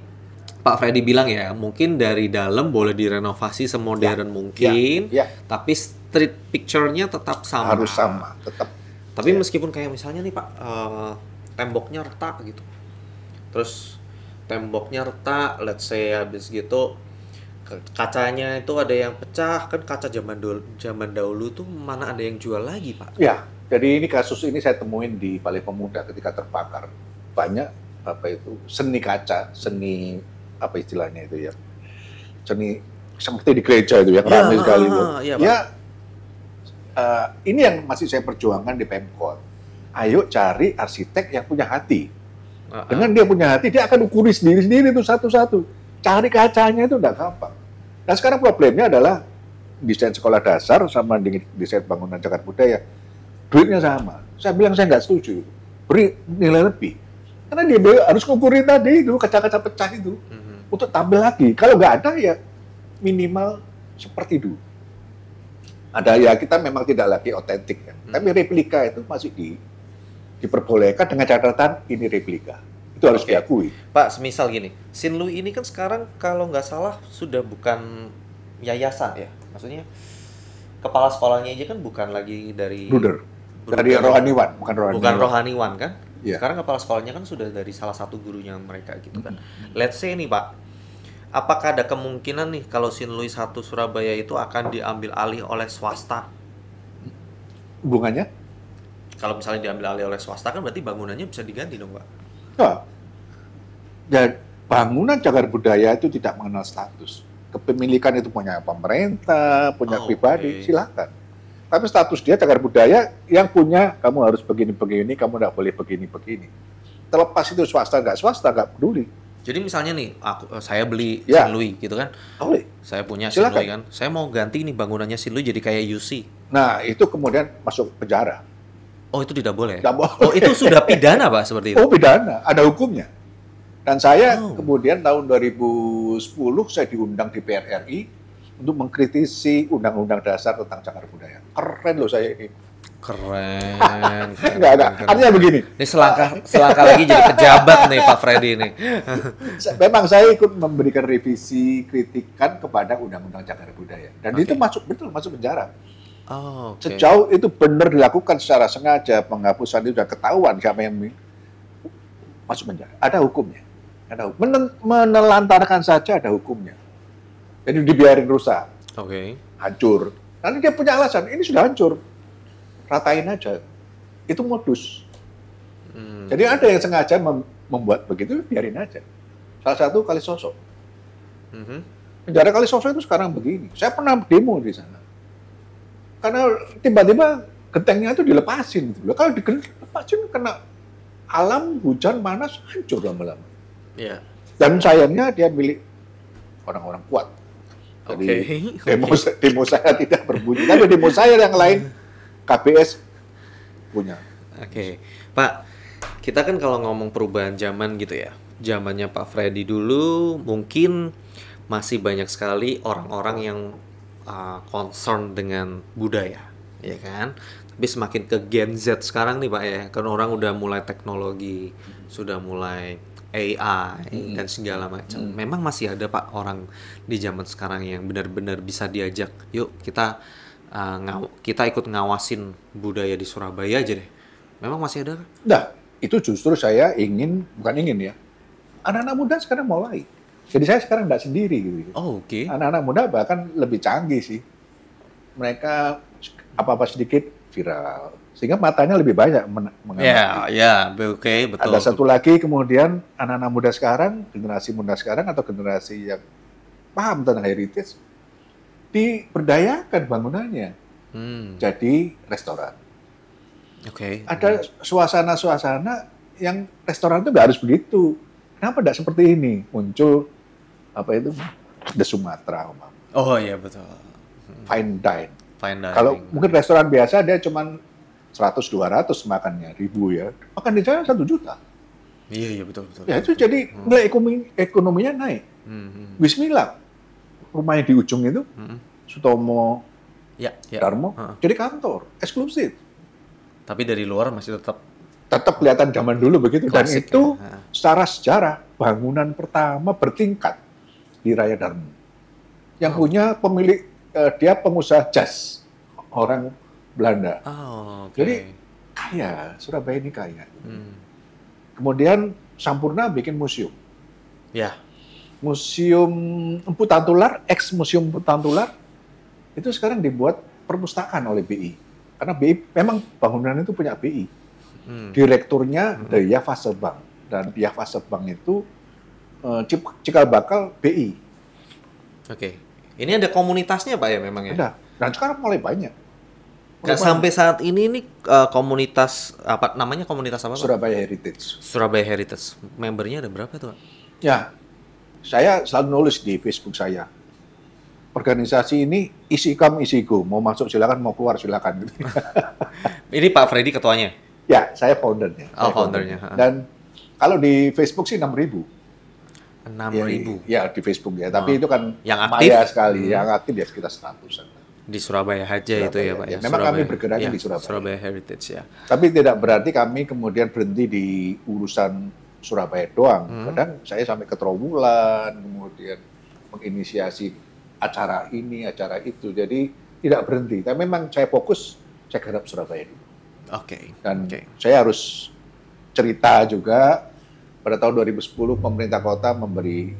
Pak Freddy bilang ya, mungkin dari dalam boleh direnovasi semodern mungkin, tapi street picture-nya tetap sama. Harus sama, tetap. Tapi meskipun kayak misalnya nih Pak, temboknya retak gitu. Terus temboknya retak, let's say habis gitu kacanya itu ada yang pecah, kan kaca zaman dahulu tuh mana ada yang jual lagi, Pak? Ya, jadi kasus ini saya temuin di Balai Pemuda ketika terbakar. Banyak seni kaca, seni apa istilahnya itu ya. Seni seperti di gereja itu yang ramai sekali itu. Ini yang masih saya perjuangkan di Pemkot. Ayo cari arsitek yang punya hati. Dengan dia punya hati, dia akan ukuri sendiri-sendiri itu satu-satu. Cari kacanya itu enggak gampang. Nah sekarang problemnya adalah desain sekolah dasar sama desain bangunan cagar budaya. Duitnya sama. Saya bilang saya nggak setuju. Beri nilai lebih. Karena dia harus ngukuri tadi itu, kaca-kaca pecah itu. Untuk tampil lagi. Kalau nggak ada ya minimal seperti dulu. Ada ya kita memang tidak lagi otentik ya. Tapi replika itu masih diperbolehkan dengan catatan ini replika. Itu harus diakui. Pak, semisal gini, Sin Lui ini kan sekarang kalau nggak salah sudah bukan yayasan ya. Maksudnya kepala sekolahnya aja kan bukan lagi dari dari rohaniwan, bukan rohaniwan kan? Yeah. Sekarang kepala sekolahnya kan sudah dari salah satu gurunya mereka gitu kan. Let's say nih Pak, apakah ada kemungkinan nih kalau Sin Lui 1 Surabaya itu akan diambil alih oleh swasta? Hubungannya? Kalau misalnya diambil alih oleh swasta kan berarti bangunannya bisa diganti dong, Pak? Nah, dan bangunan cagar budaya itu tidak mengenal status. Kepemilikan itu punya pemerintah, punya pribadi, silakan. Tapi status dia cagar budaya yang punya, kamu harus begini-begini, kamu nggak boleh begini-begini. Terlepas itu swasta nggak peduli. Jadi misalnya nih, saya beli Sin Lui gitu kan? Boleh. Saya punya Sin Lui kan? Saya mau ganti nih bangunannya Sin Lui jadi kayak UC. Nah, itu kemudian masuk penjara. Oh, itu tidak boleh? Tidak boleh. Oh, itu sudah pidana, Pak, seperti itu? Oh, pidana. Ada hukumnya. Dan saya kemudian tahun 2010 saya diundang di PRRI untuk mengkritisi Undang-Undang Dasar tentang cagar budaya. Keren loh saya ini. Keren. Enggak. Artinya begini. Ini selangkah lagi jadi pejabat nih Pak Freddy ini. Memang saya ikut memberikan revisi kritikan kepada Undang-Undang Cagar Budaya. Dan itu masuk penjara. Oh, Sejauh itu benar dilakukan secara sengaja, penghapusan itu sudah ketahuan siapa yang masuk penjara. Ada hukumnya. Menelantarkan saja ada hukumnya. Jadi dibiarin rusak. Hancur. Nanti dia punya alasan, ini sudah hancur. Ratain aja. Itu modus. Jadi ada yang sengaja membuat begitu, biarin aja. Salah satu Kalisosok. Penjara Kalisosok itu sekarang begini. Saya pernah demo di sana. Karena tiba-tiba gentengnya itu dilepasin. Gitu. Kalau dilepasin kena alam, hujan, panas, hancur lama-lama. Dan sayangnya dia milik orang-orang kuat. Jadi demo saya tidak berbunyi. Tapi demo saya yang lain KBS punya. Pak, kita kan kalau ngomong perubahan zaman gitu ya, zamannya Pak Freddy dulu mungkin masih banyak sekali orang-orang yang concern dengan budaya, ya kan? Tapi semakin ke Gen Z sekarang nih Pak ya, kan orang udah mulai teknologi, sudah mulai AI dan segala macam. Memang masih ada Pak orang di zaman sekarang yang benar-benar bisa diajak, yuk kita ikut ngawasin budaya di Surabaya aja deh. Memang masih ada? Nah, itu justru saya bukan ingin ya. Anak-anak muda sekarang mulai. Jadi saya sekarang nggak sendiri gitu. Anak-anak muda bahkan lebih canggih sih. Mereka apa-apa sedikit viral. Sehingga matanya lebih banyak mengamati. Betul. Ada satu lagi kemudian anak-anak muda sekarang, generasi muda sekarang atau generasi yang paham tentang heritage, diberdayakan bangunannya. Jadi restoran. Ada suasana-suasana yang restoran itu nggak harus begitu. Kenapa tidak seperti ini? Muncul The Sumatra. Betul. Fine dine. Kalau mungkin restoran biasa dia cuma 100-200 makannya, 1000 ya. Makan di sana 1 juta. Iya betul. Ya itu jadi nilai ekonominya naik. Bismillah. Rumahnya di ujung itu, Sutomo, Darmo, jadi kantor, eksklusif. Tapi dari luar masih tetap kelihatan zaman dulu begitu. Klasik, dan itu secara sejarah, bangunan pertama bertingkat di Raya Darmo. Yang punya pemilik, dia pengusaha jas, orang Belanda. Jadi kaya, Surabaya ini kaya. Kemudian Sampurna bikin museum. Museum Empu Tantular, ex-museum Empu Tantular, itu sekarang dibuat perpustakaan oleh BI. Karena BI, memang bangunan itu punya BI. Direkturnya dari Yava Bank. Dan Yava Bank itu cikal bakal BI. Ini ada komunitasnya Pak ya memang ya? Ada. Dan sekarang mulai banyak. Sampai saat ini komunitas, apa namanya komunitas apa Pak? Surabaya Heritage. Membernya ada berapa tuh Pak? Ya, saya selalu nulis di Facebook saya. Organisasi ini isi come, isi go. Mau masuk silakan, mau keluar silakan. Ini Pak Freddy ketuanya? Ya, saya foundernya. Foundernya. Dan kalau di Facebook sih 6.000. 6.000? Ya, di Facebook ya. Tapi itu kan yang aktif sekali. Yang aktif ya sekitar 100-an. Di Surabaya aja itu ya Pak ya? Memang kami bergeraknya di Surabaya. Surabaya Heritage ya. Tapi tidak berarti kami kemudian berhenti di urusan Surabaya doang. Kadang saya sampai ke Trawulan, kemudian menginisiasi acara ini, acara itu. Jadi tidak berhenti. Tapi memang saya fokus, saya garap Surabaya dulu. Dan saya harus cerita juga, pada tahun 2010 pemerintah kota memberi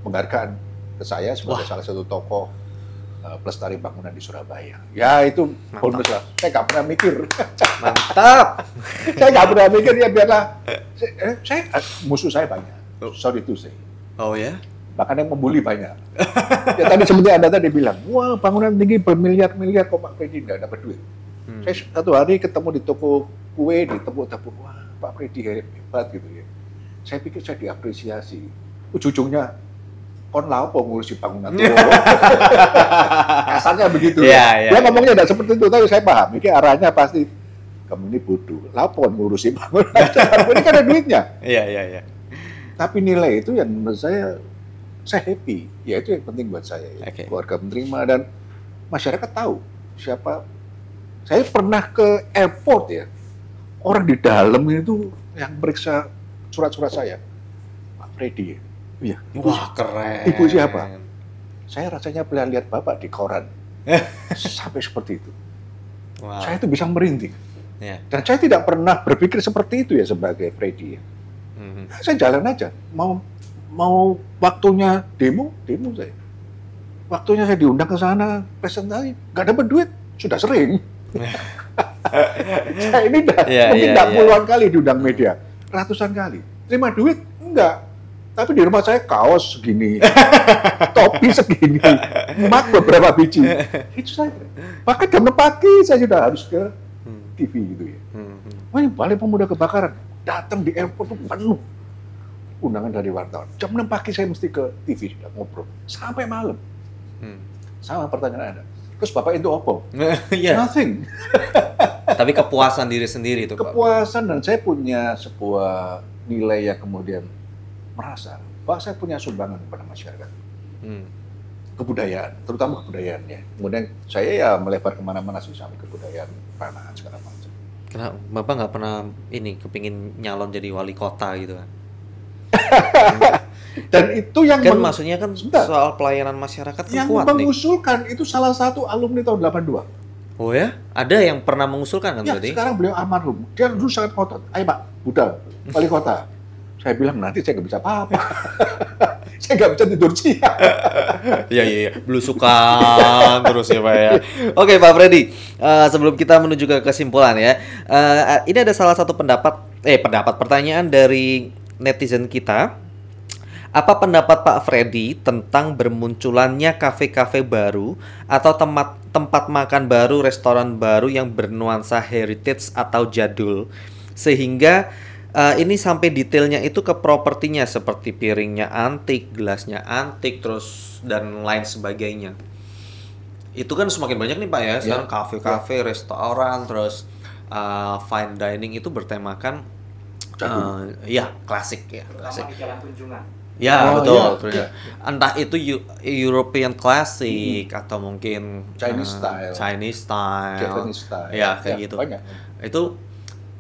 penghargaan ke saya sebagai salah satu tokoh pelestari bangunan di Surabaya. Ya itu bonus lah. Saya nggak pernah mikir. Mantap. Saya nggak pernah mikir ya biarlah. Musuh saya banyak. Sorry to say. Bahkan yang membuli banyak. Ya tadi seperti Anda tadi bilang, wah bangunan tinggi bermiliar-miliar kok Pak Freddy nggak dapat duit. Saya satu hari ketemu di toko kue, ditepuk-tepuk, wah Pak Freddy hebat gitu ya. Saya pikir saya diapresiasi. Ujung-ujungnya, kon lapo ngurusi bangunan itu. Kasarnya begitu. Dia ngomongnya tidak seperti itu, tapi saya paham. Ini arahnya pasti, kamu ini bodoh. Lapo ngurusi bangunan. Ini kan ada duitnya. Iya. Tapi nilai itu yang menurut saya happy. Ya itu yang penting buat saya. Ya. Keluarga menerima dan masyarakat tahu siapa Saya pernah ke airport ya, orang di dalam itu yang periksa surat-surat saya, Pak Freddy. Iya. Wah, keren. Ibu siapa? Saya rasanya pernah lihat Bapak di koran. Sampai seperti itu. Wow. Saya itu bisa merinding. Yeah. Dan saya tidak pernah berpikir seperti itu ya sebagai Freddy. Ya. Saya jalan aja. Mau waktunya demo saya. Waktunya saya diundang ke sana, presentasi, nggak dapat duit, sudah sering. Saya ini mungkin puluhan kali diundang media, ratusan kali. Terima duit? Enggak. Tapi di rumah saya kaos segini, topi segini, mak beberapa biji. Itu saja. Bahkan jam 6 pagi saya sudah harus ke TV gitu ya. Wah, Balai Pemuda Kebakaran datang di airport itu penuh. Undangan dari wartawan. Jam 6 pagi saya mesti ke TV sudah ngobrol sampai malam. Sama pertanyaan Anda. Terus Bapak itu apa? Nothing. Tapi kepuasan diri sendiri itu, Pak. Kepuasan, dan saya punya sebuah nilai yang kemudian merasa bahwa saya punya sumbangan kepada masyarakat. Kebudayaan, terutama kebudayaan ya. Kemudian saya ya melebar kemana-mana sih sampai kebudayaan, peranan, segala macam. Kenapa Bapak nggak pernah kepingin nyalon jadi wali kota gitu kan? Dan itu yang kan maksudnya kan soal pelayanan masyarakat kan yang kuat mengusulkan nih. Itu salah satu alumni tahun 82. Oh ya? Ada yang pernah mengusulkan kan ya, tadi? Sekarang beliau almarhum. Dia dulu sangat ngotot. Ayo Pak, Buddha, wali kota. Saya bilang nanti saya nggak bisa apa-apa. Saya nggak bisa tidur siang. Iya. Belusukan terus ya Pak ya. Oke Pak Freddy, sebelum kita menuju ke kesimpulan ya. Ini ada salah satu pertanyaan dari netizen kita. Apa pendapat Pak Freddy tentang bermunculannya kafe-kafe baru atau tempat makan baru, restoran baru yang bernuansa heritage atau jadul, sehingga ini sampai detailnya itu ke propertinya seperti piringnya antik, gelasnya antik, terus dan lain sebagainya. Itu kan semakin banyak nih Pak ya, sekarang kafe-kafe, restoran, terus fine dining itu bertemakan klasik ya. Klasik. Di jalan Tunjungan. Ya, betul. Ya. Entah itu European classic atau mungkin Chinese style, Japanese style. Ya, kayak gitu. Banyak. Itu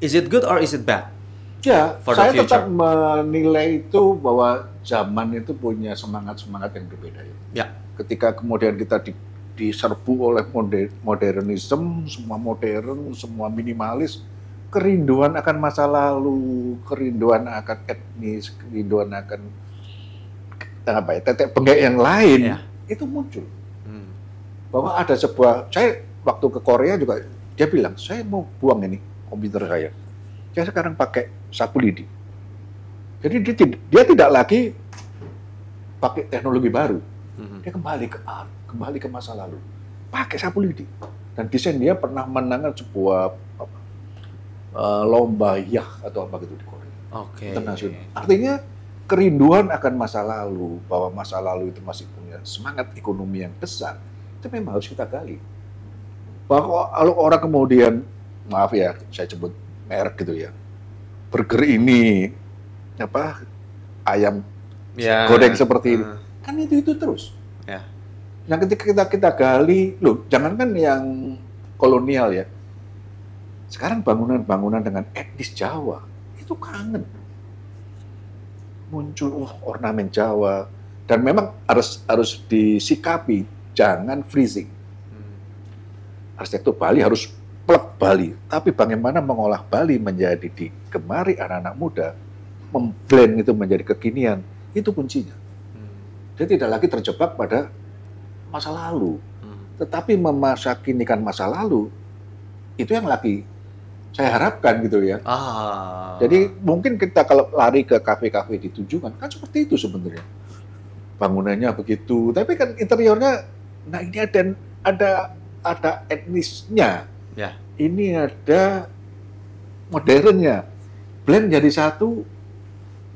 is it good or is it bad? Ya, saya tetap menilai itu bahwa zaman itu punya semangat-semangat yang berbeda ya. Ya. Ketika kemudian kita diserbu oleh modernisme, semua modern, semua minimalis, kerinduan akan masa lalu, kerinduan akan etnis, kerinduan akan tetek bengek yang lain, itu muncul. Bahwa ada saya waktu ke Korea juga, dia bilang, saya mau buang ini komputer saya. Saya sekarang pakai sapu lidi. Jadi dia tidak lagi pakai teknologi baru. Dia kembali ke art, kembali ke masa lalu. Pakai sapu lidi. Dan desain dia pernah menangkan sebuah lomba atau apa gitu di Korea. Internasional. Artinya kerinduan akan masa lalu, bahwa masa lalu itu masih punya semangat ekonomi yang besar, itu memang harus kita gali. Bahwa kalau orang kemudian, maaf ya, saya sebut merek gitu ya, burger ini, ayam goreng seperti ini, kan itu terus. Yang ketika kita gali, jangankan yang kolonial ya, sekarang bangunan-bangunan dengan etnis Jawa, itu kangen. Muncul ornamen Jawa, dan memang harus disikapi, jangan freezing. Arsitektur Bali harus plek Bali, tapi bagaimana mengolah Bali menjadi digemari anak-anak muda, memblend itu menjadi kekinian, itu kuncinya. Dia tidak lagi terjebak pada masa lalu, tetapi memasakinikan masa lalu, itu yang lagi saya harapkan gitu ya. Jadi mungkin kita kalau lari ke kafe-kafe di Tunjungan kan seperti itu sebenarnya. Bangunannya begitu, tapi kan interiornya, nah ini ada etnisnya. Ya. Ini ada modernnya. Blend jadi satu,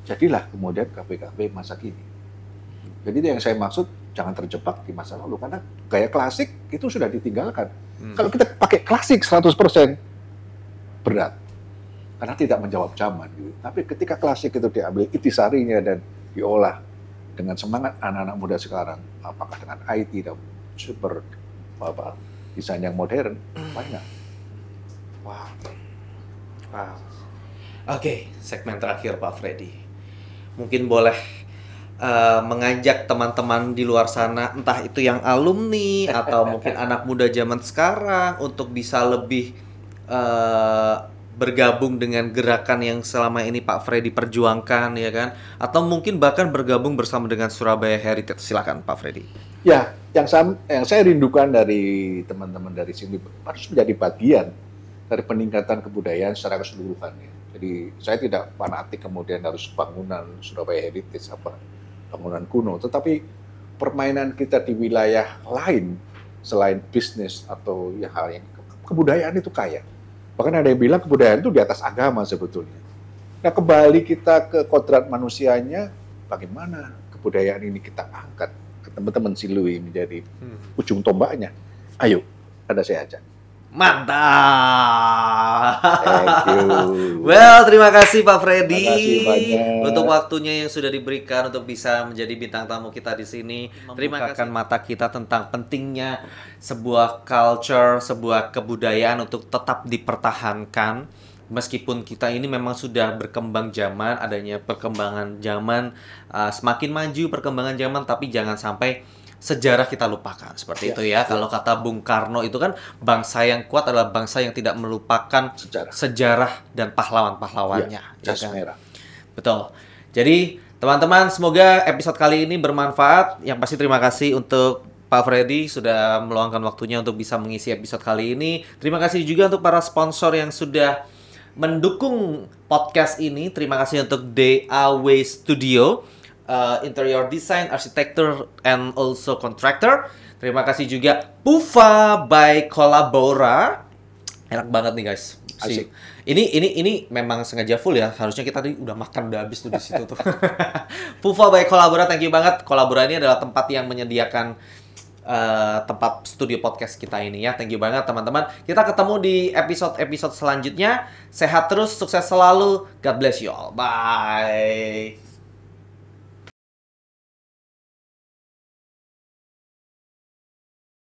jadilah kemudian kafe-kafe masa kini. Jadi itu yang saya maksud, jangan terjebak di masa lalu karena gaya klasik itu sudah ditinggalkan. Kalau kita pakai klasik 100%, berat, karena tidak menjawab zaman. Gitu. Tapi ketika klasik itu diambil intisarinya dan diolah dengan semangat anak-anak muda sekarang, apakah dengan IT dan super desain yang modern, banyak. Wow. Wow. Oke, segmen terakhir Pak Freddy. Mungkin boleh mengajak teman-teman di luar sana, entah itu yang alumni atau mungkin anak muda zaman sekarang untuk bisa lebih bergabung dengan gerakan yang selama ini Pak Freddy perjuangkan, ya kan? Atau mungkin bahkan bergabung bersama dengan Surabaya Heritage. Silakan Pak Freddy. Ya, yang saya rindukan dari teman-teman dari sini harus menjadi bagian dari peningkatan kebudayaan secara keseluruhan. Ya. Jadi saya tidak fanatik kemudian harus bangunan Surabaya Heritage apa bangunan kuno, tetapi permainan kita di wilayah lain selain bisnis atau ya hal yang kebudayaan itu kaya. Bahkan ada yang bilang kebudayaan itu di atas agama sebetulnya. Nah, kembali kita ke kodrat manusianya, bagaimana kebudayaan ini kita angkat ke teman-teman Silui menjadi ujung tombaknya. Ayo, ada saya ajak. Mantap. Thank you. Well, terima kasih Pak Freddy. Terima kasih banyak untuk waktunya yang sudah diberikan untuk bisa menjadi bintang tamu kita di sini. Terima kasih mata kita tentang pentingnya sebuah culture, sebuah kebudayaan untuk tetap dipertahankan. Meskipun kita ini memang sudah berkembang zaman, adanya perkembangan zaman, semakin maju perkembangan zaman, tapi jangan sampai sejarah kita lupakan, seperti itu ya. Kalau kata Bung Karno itu kan, bangsa yang kuat adalah bangsa yang tidak melupakan sejarah dan pahlawan-pahlawannya. Ya kan? Merah. Betul. Jadi teman-teman, semoga episode kali ini bermanfaat. Yang pasti terima kasih untuk Pak Freddy sudah meluangkan waktunya untuk bisa mengisi episode kali ini. Terima kasih juga untuk para sponsor yang sudah mendukung podcast ini. Terima kasih untuk DAW Studio, interior design, architecture, and also contractor. Terima kasih juga Pufa by Collabora. Enak banget nih guys. Asik. Ini memang sengaja full ya. Harusnya kita tadi udah makan udah habis tuh di situ tuh. Pufa by Collabora, thank you banget. Collabora ini adalah tempat yang menyediakan tempat studio podcast kita ini ya. Thank you banget teman-teman. Kita ketemu di episode selanjutnya. Sehat terus, sukses selalu. God bless you all. Bye.